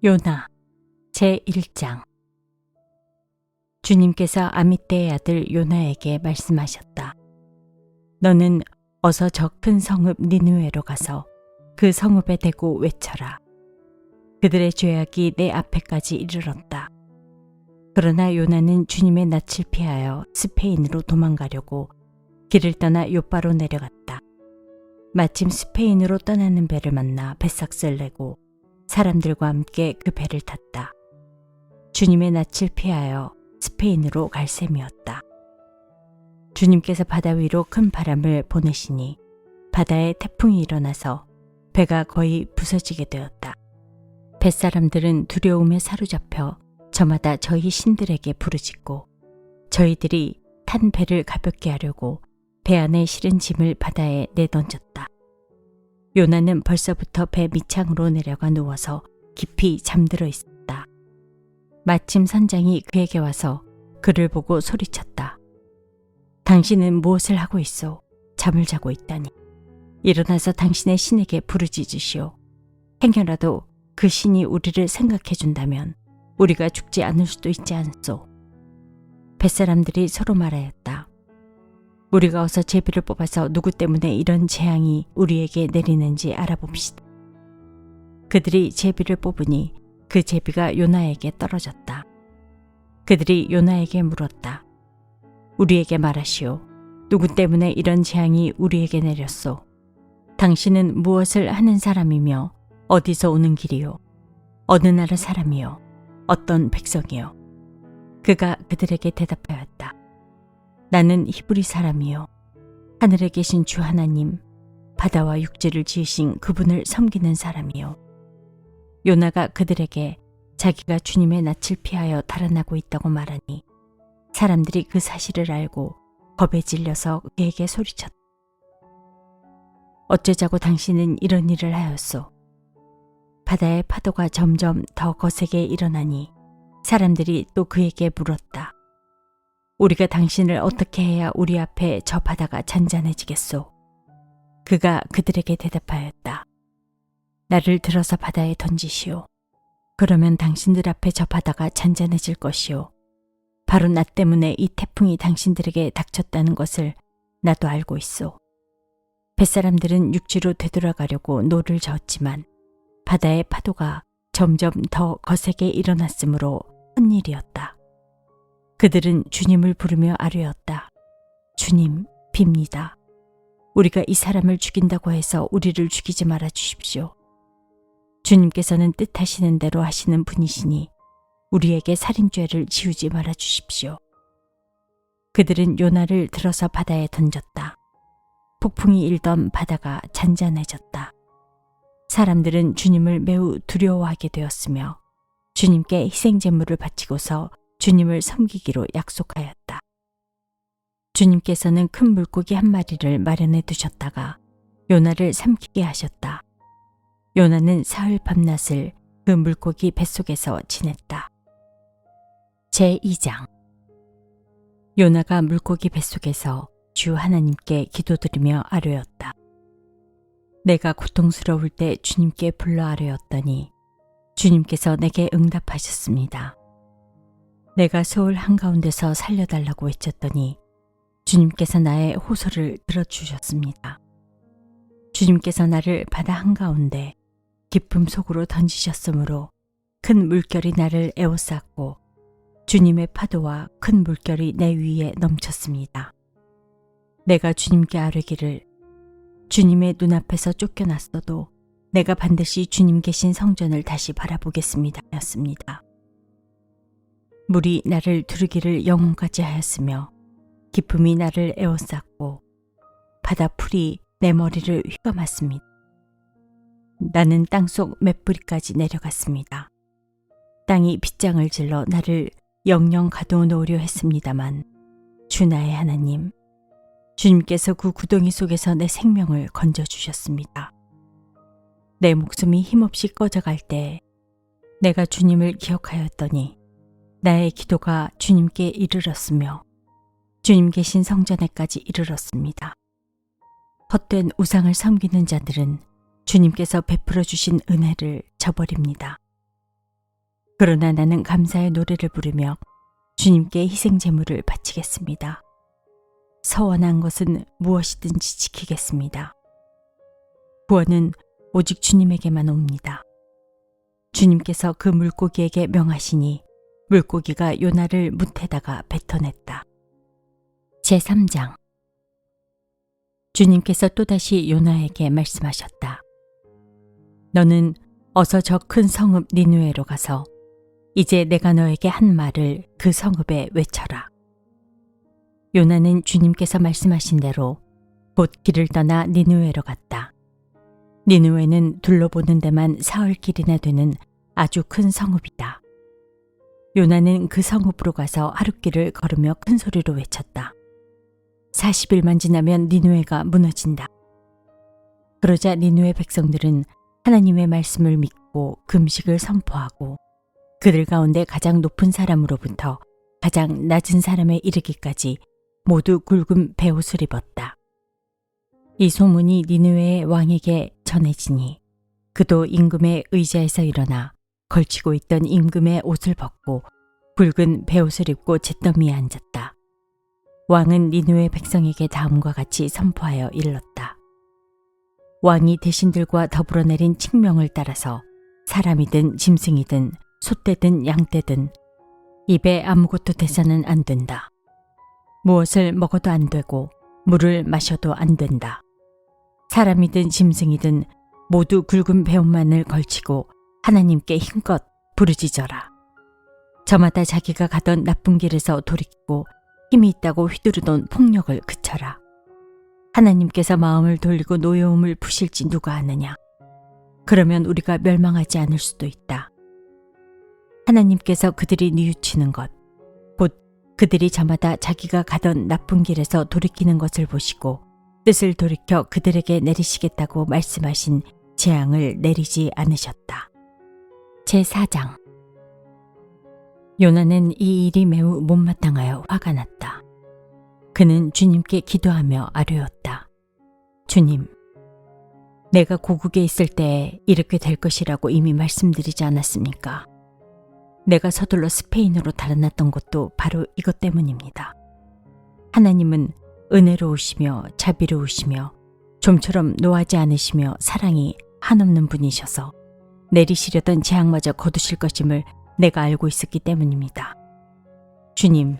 요나 제1장. 주님께서 아미떼의 아들 요나에게 말씀하셨다. 너는 어서 저 큰 성읍 니느웨로 가서 그 성읍에 대고 외쳐라. 그들의 죄악이 내 앞에까지 이르렀다. 그러나 요나는 주님의 낯을 피하여 스페인으로 도망가려고 길을 떠나 요빠로 내려갔다. 마침 스페인으로 떠나는 배를 만나 뱃삭을 내고 사람들과 함께 그 배를 탔다. 주님의 낯을 피하여 스페인으로 갈 셈이었다. 주님께서 바다 위로 큰 바람을 보내시니 바다에 태풍이 일어나서 배가 거의 부서지게 되었다. 뱃사람들은 두려움에 사로잡혀 저마다 저희 신들에게 부르짖고 저희들이 탄 배를 가볍게 하려고 배 안에 실은 짐을 바다에 내던졌다. 요나는 벌써부터 배 밑창으로 내려가 누워서 깊이 잠들어 있었다. 마침 선장이 그에게 와서 그를 보고 소리쳤다. 당신은 무엇을 하고 있소? 잠을 자고 있다니. 일어나서 당신의 신에게 부르짖으시오. 행여라도 그 신이 우리를 생각해 준다면 우리가 죽지 않을 수도 있지 않소. 뱃사람들이 서로 말하였다. 우리가 어서 제비를 뽑아서 누구 때문에 이런 재앙이 우리에게 내리는지 알아봅시다. 그들이 제비를 뽑으니 그 제비가 요나에게 떨어졌다. 그들이 요나에게 물었다. 우리에게 말하시오. 누구 때문에 이런 재앙이 우리에게 내렸소? 당신은 무엇을 하는 사람이며 어디서 오는 길이요? 어느 나라 사람이요? 어떤 백성이요? 그가 그들에게 대답하였다. 나는 히브리 사람이요. 하늘에 계신 주 하나님, 바다와 육지를 지으신 그분을 섬기는 사람이요. 요나가 그들에게 자기가 주님의 낯을 피하여 달아나고 있다고 말하니 사람들이 그 사실을 알고 겁에 질려서 그에게 소리쳤다. 어쩌자고 당신은 이런 일을 하였소? 바다의 파도가 점점 더 거세게 일어나니 사람들이 또 그에게 물었다. 우리가 당신을 어떻게 해야 우리 앞에 저 바다가 잔잔해지겠소? 그가 그들에게 대답하였다. 나를 들어서 바다에 던지시오. 그러면 당신들 앞에 저 바다가 잔잔해질 것이오. 바로 나 때문에 이 태풍이 당신들에게 닥쳤다는 것을 나도 알고 있소. 뱃사람들은 육지로 되돌아가려고 노를 저었지만 바다의 파도가 점점 더 거세게 일어났으므로 헛일이었다. 그들은 주님을 부르며 아뢰었다. 주님, 빕니다. 우리가 이 사람을 죽인다고 해서 우리를 죽이지 말아 주십시오. 주님께서는 뜻하시는 대로 하시는 분이시니 우리에게 살인죄를 지우지 말아 주십시오. 그들은 요나를 들어서 바다에 던졌다. 폭풍이 일던 바다가 잔잔해졌다. 사람들은 주님을 매우 두려워하게 되었으며 주님께 희생제물을 바치고서 주님을 섬기기로 약속하였다. 주님께서는 큰 물고기 한 마리를 마련해 두셨다가 요나를 삼키게 하셨다. 요나는 사흘 밤낮을 그 물고기 뱃속에서 지냈다. 제2장. 요나가 물고기 뱃속에서 주 하나님께 기도드리며 아뢰었다. 내가 고통스러울 때 주님께 불러 아뢰었더니 주님께서 내게 응답하셨습니다. 내가 소울 한가운데서 살려달라고 외쳤더니 주님께서 나의 호소를 들어주셨습니다. 주님께서 나를 바다 한가운데 깊음 속으로 던지셨으므로 큰 물결이 나를 에워쌌고 주님의 파도와 큰 물결이 내 위에 넘쳤습니다. 내가 주님께 아뢰기를 주님의 눈앞에서 쫓겨났어도 내가 반드시 주님 계신 성전을 다시 바라보겠습니다 하였습니다. 물이 나를 두르기를 영혼까지 하였으며 기쁨이 나를 에워쌌고 바다 풀이 내 머리를 휘감았습니다. 나는 땅속 맷뿌리까지 내려갔습니다. 땅이 빗장을 질러 나를 영영 가둬놓으려 했습니다만 주 나의 하나님, 주님께서 그 구덩이 속에서 내 생명을 건져주셨습니다. 내 목숨이 힘없이 꺼져갈 때 내가 주님을 기억하였더니 나의 기도가 주님께 이르렀으며 주님 계신 성전에까지 이르렀습니다. 헛된 우상을 섬기는 자들은 주님께서 베풀어 주신 은혜를 저버립니다. 그러나 나는 감사의 노래를 부르며 주님께 희생 제물을 바치겠습니다. 서원한 것은 무엇이든지 지키겠습니다. 구원은 오직 주님에게만 옵니다. 주님께서 그 물고기에게 명하시니 물고기가 요나를 뭇에다가 뱉어냈다. 제3장. 주님께서 또다시 요나에게 말씀하셨다. 너는 어서 저 큰 성읍 니느웨로 가서 이제 내가 너에게 한 말을 그 성읍에 외쳐라. 요나는 주님께서 말씀하신 대로 곧 길을 떠나 니느웨로 갔다. 니느웨는 둘러보는 데만 사흘 길이나 되는 아주 큰 성읍이다. 요나는 그 성읍으로 가서 하룻길을 걸으며 큰 소리로 외쳤다. 40일만 지나면 니느웨가 무너진다. 그러자 니느웨 백성들은 하나님의 말씀을 믿고 금식을 선포하고 그들 가운데 가장 높은 사람으로부터 가장 낮은 사람에 이르기까지 모두 굵은 베옷을 입었다. 이 소문이 니느웨의 왕에게 전해지니 그도 임금의 의자에서 일어나 걸치고 있던 임금의 옷을 벗고 굵은 베옷을 입고 잿더미에 앉았다. 왕은 니느웨 백성에게 다음과 같이 선포하여 일렀다. 왕이 대신들과 더불어 내린 칙명을 따라서 사람이든 짐승이든 소떼든 양떼든 입에 아무것도 대서는 안 된다. 무엇을 먹어도 안 되고 물을 마셔도 안 된다. 사람이든 짐승이든 모두 굵은 베옷만을 걸치고 하나님께 힘껏 부르짖어라. 저마다 자기가 가던 나쁜 길에서 돌이키고 힘이 있다고 휘두르던 폭력을 그쳐라. 하나님께서 마음을 돌리고 노여움을 푸실지 누가 아느냐. 그러면 우리가 멸망하지 않을 수도 있다. 하나님께서 그들이 뉘우치는 것, 곧 그들이 저마다 자기가 가던 나쁜 길에서 돌이키는 것을 보시고 뜻을 돌이켜 그들에게 내리시겠다고 말씀하신 재앙을 내리지 않으셨다. 제4장. 요나는 이 일이 매우 못마땅하여 화가 났다. 그는 주님께 기도하며 아뢰었다. 주님, 내가 고국에 있을 때에 이렇게 될 것이라고 이미 말씀드리지 않았습니까? 내가 서둘러 스페인으로 달아났던 것도 바로 이것 때문입니다. 하나님은 은혜로우시며 자비로우시며 좀처럼 노하지 않으시며 사랑이 한없는 분이셔서 내리시려던 재앙마저 거두실 것임을 내가 알고 있었기 때문입니다. 주님,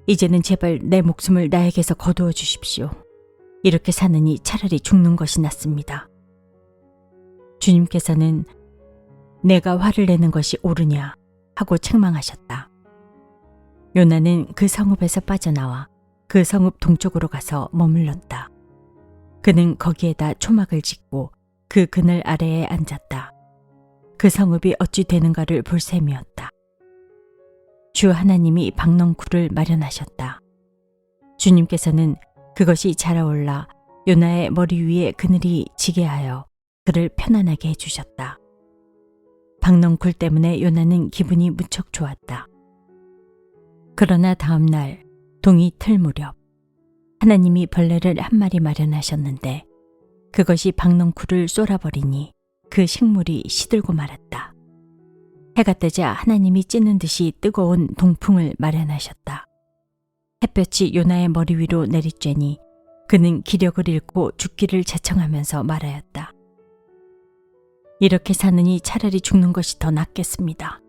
이제는 제발 내 목숨을 나에게서 거두어 주십시오. 이렇게 사느니 차라리 죽는 것이 낫습니다. 주님께서는 내가 화를 내는 것이 옳으냐 하고 책망하셨다. 요나는 그 성읍에서 빠져나와 그 성읍 동쪽으로 가서 머물렀다. 그는 거기에다 초막을 짓고 그 그늘 아래에 앉았다. 그 성읍이 어찌 되는가를 볼 셈이었다. 주 하나님이 박넝쿨을 마련하셨다. 주님께서는 그것이 자라올라 요나의 머리 위에 그늘이 지게 하여 그를 편안하게 해주셨다. 박넝쿨 때문에 요나는 기분이 무척 좋았다. 그러나 다음 날 동이 틀 무렵 하나님이 벌레를 한 마리 마련하셨는데 그것이 박넝쿨을 쏠아버리니 그 식물이 시들고 말았다. 해가 뜨자 하나님이 찌는 듯이 뜨거운 동풍을 마련하셨다. 햇볕이 요나의 머리 위로 내리쬐니 그는 기력을 잃고 죽기를 자청하면서 말하였다. 이렇게 사느니 차라리 죽는 것이 더 낫겠습니다.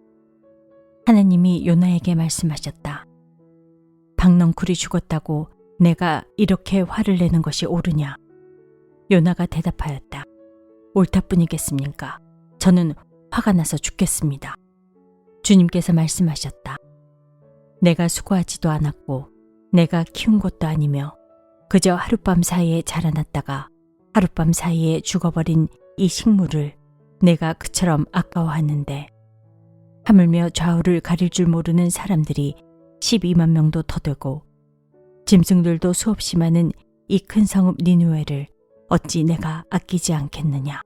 하나님이 요나에게 말씀하셨다. 박넝쿨이 죽었다고 내가 이렇게 화를 내는 것이 옳으냐? 요나가 대답하였다. 옳다뿐이겠습니까? 저는 화가 나서 죽겠습니다. 주님께서 말씀하셨다. 내가 수고하지도 않았고 내가 키운 것도 아니며 그저 하룻밤 사이에 자라났다가 하룻밤 사이에 죽어버린 이 식물을 내가 그처럼 아까워하는데 하물며 좌우를 가릴 줄 모르는 사람들이 12만 명도 더 되고 짐승들도 수없이 많은 이 큰 성읍 니느웨를 어찌 내가 아끼지 않겠느냐.